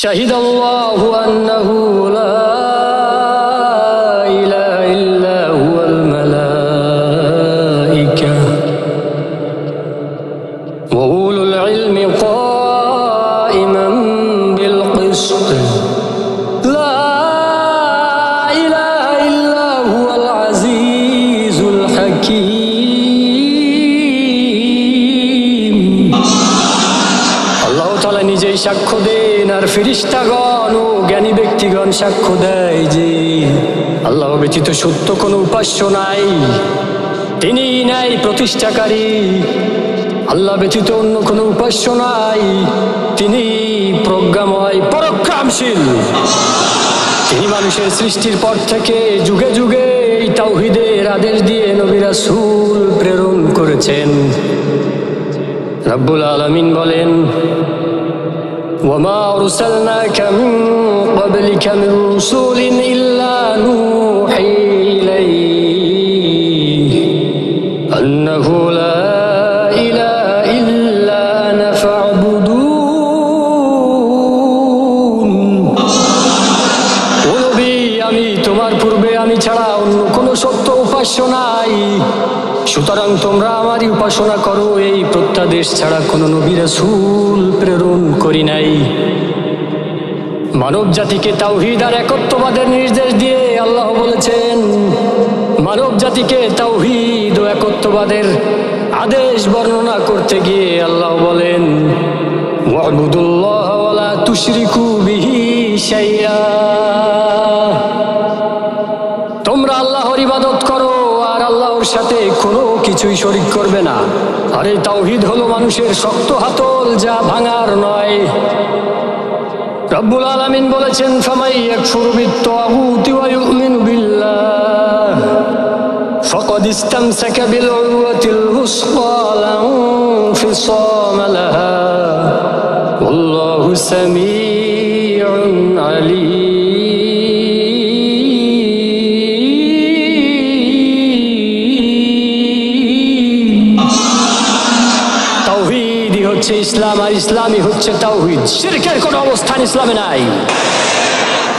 শাহিদাল্লাহু আন্নাহু লা ইলাহা ইল্লা হুয়াল মালাইকা ওয়া উলুল ইলমি কাইমান বিল কিসত লা ইলাহা ইল্লা হুয়াল আজিজুল হাকীম। আল্লাহ তাআলা নিজেই সাক্ষ্য দেন আর ফেরেশতাগণ ও জ্ঞানী ব্যক্তিগণ সাক্ষ্য দেয় যে আল্লাহ ব্যতীত সত্য কোনো উপাস্য নাই, তিনি নাই প্রতিষ্ঠাকারী। আল্লাহ ব্যতীত অন্য কোনো উপাস্য নাই, তিনি প্রজ্ঞাময় পরাক্রমশীল। তিনি মানুষের সৃষ্টির পর থেকে যুগে যুগে এই তাওহীদের আদেশ দিয়ে নবী রাসূল প্রেরণ করেছেন। রব্বুল আলামিন বলেন, وما أرسلناك من قبلك من رسول إلا نوحي إليه أنه لا إله إلا أنا فاعبدون। ও নবী, আমি তোমার পূর্বে আমি ছাড়া অন্য কোনো সত্য উপাস্য নাই, সুতরাং তোমরা আমারই উপাসনা করো। এই প্রত্যাদেশ ছাড়া কোনো নবী রাসূল প্রেরণ করি নাই। মানব জাতিকে তাওহীদ আর একত্ববাদের নির্দেশ দিয়ে আল্লাহ বলেছেন, মানব জাতিকে তাওহীদ ও একত্ববাদের আদেশ বর্ণনা করতে গিয়ে আল্লাহ বলেন, ওয়া'বুদুল্লাহ ওয়া লা তুশরিকু বিহি শাইআ। তোমরা আল্লাহর ইবাদত করো আর আল্লাহর সাথে কোনো কিছুই শরীক করবে না। আর এই তাওহীদ হলো মানুষের শক্ত হাতল, যা ভাঙার নয়। রব্বুল আলামিন বলেছেন, ফামাই ইয়াকফুরু বিত-তাগুতি ওয়া ইউমিনু বিল্লাহ ফাকাদ ইসতামসাকা বিল উরওয়াতিল উসকা লা ইনফিসামা লাহা ওয়াল্লাহু সামিউন আলীম। ইসলাম আর ইসলামই হচ্ছে তাওহীদ। শিরকের কোনো অবস্থান ইসলামে নাই।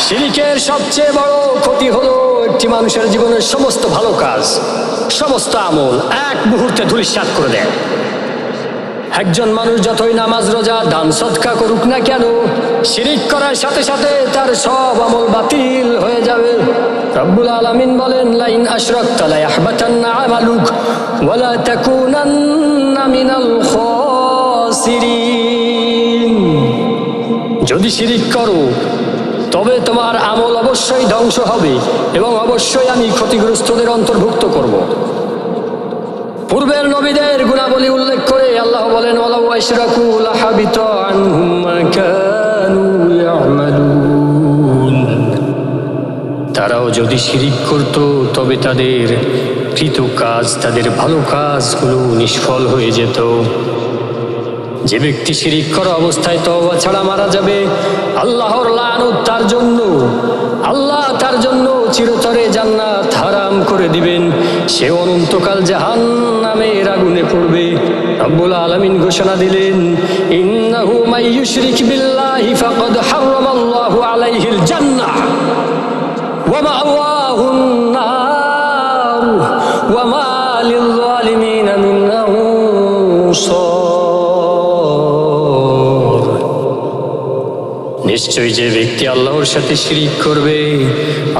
শিরকের সবচেয়ে বড় ক্ষতি হলো একটি মানুষের জীবনের সমস্ত ভালো কাজ, সমস্ত আমল এক মুহূর্তে ধূলিসাৎ করে দেয়। একজন মানুষ যতই নামাজ রোজা দান সদকা করুক না কেন, শিরিক করার সাথে সাথে তার সব আমল বাতিল হয়ে যাবে। রব্বুল আলামিন বলেন, লাইন আশরাকতা লা ইয়াহবাতান্না আমালুক ওয়া লা তাকুনান্না মিনাল খাসিরিন। যদি শিরিক করো তবে তোমার আমল অবশ্যই ধ্বংস হবে এবং অবশ্যই আমি ক্ষতিগ্রস্তদের অন্তর্ভুক্ত করব। পূর্বের নবীদের গুণাবলী উল্লেখ করে আল্লাহ বলেন, ওয়ালাউ আশরাকু লাহাবিতা আনহুম মা কানু ইয়ামালুন। তারাও যদি শিরিক করত তবে তাদের কৃত কাজ, তাদের ভালো কাজগুলো নিষ্ফল হয়ে যেত। যে ব্যক্তি শিরিক করা অবস্থায় তওবা ছাড়া মারা যাবে, আল্লাহর লানত তার জন্য। আল্লাহ তার জন্য চিরতরে জান্নাত হারাম করে দিবেন, সে অনন্তকাল জাহান্নামের আগুনে পড়বে। রব্বুল আলামিন ঘোষণা দিলেন, ইন্নাহু মান ইউশরিক বিল্লাহি ফাকাদ হারামাল্লাহু আলাইহিল জান্নাহ ওয়া মাওয়াহুন নার ওয়া মা লিল যালিমিনা মিন আনসার। নিশ্চয় যে ব্যক্তি আল্লাহর সাথে শিরিক করবে,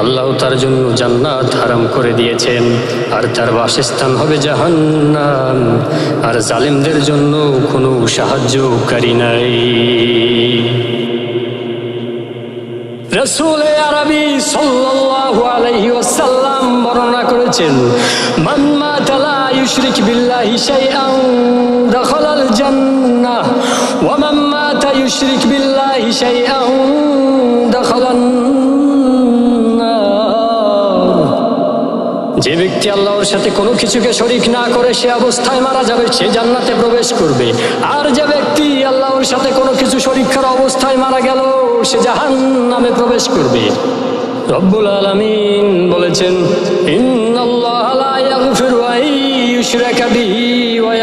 আল্লাহ তার জন্য জান্নাত হারাম করে দিয়েছেন আর তার বাসস্থান হবে জাহান্নাম, আর জালিমদের জন্য কোনো সাহায্যকারী নাই। রাসূল আরবি সাল্লাল্লাহু আলাইহি ওয়াসাল্লাম বর্ণনা করেছেন, মান মাতা লা ইউশরিক বিল্লাহি শাইআন দাখালাল জান্নাহ ওয়া মান মাতা ইউশরিক বিল্লাহি শাইআন দাখালান নার। যে ব্যক্তি আল্লাহর সাথে কোনো কিছুকে শরীক না করে সে অবস্থায় মারা যাবে, সে জান্নাতে প্রবেশ করবে। আর যে ব্যক্তি আল্লাহর সাথে কোনো কিছু শরীক করা অবস্থায় মারা গেল, সে জাহান্নামে প্রবেশ করবে। রব্বুল আলামিন বলেছেন, ইন্নাল্লাহা লা ইয়াগফিরু আন ইউশরাকা বিহি ওয়া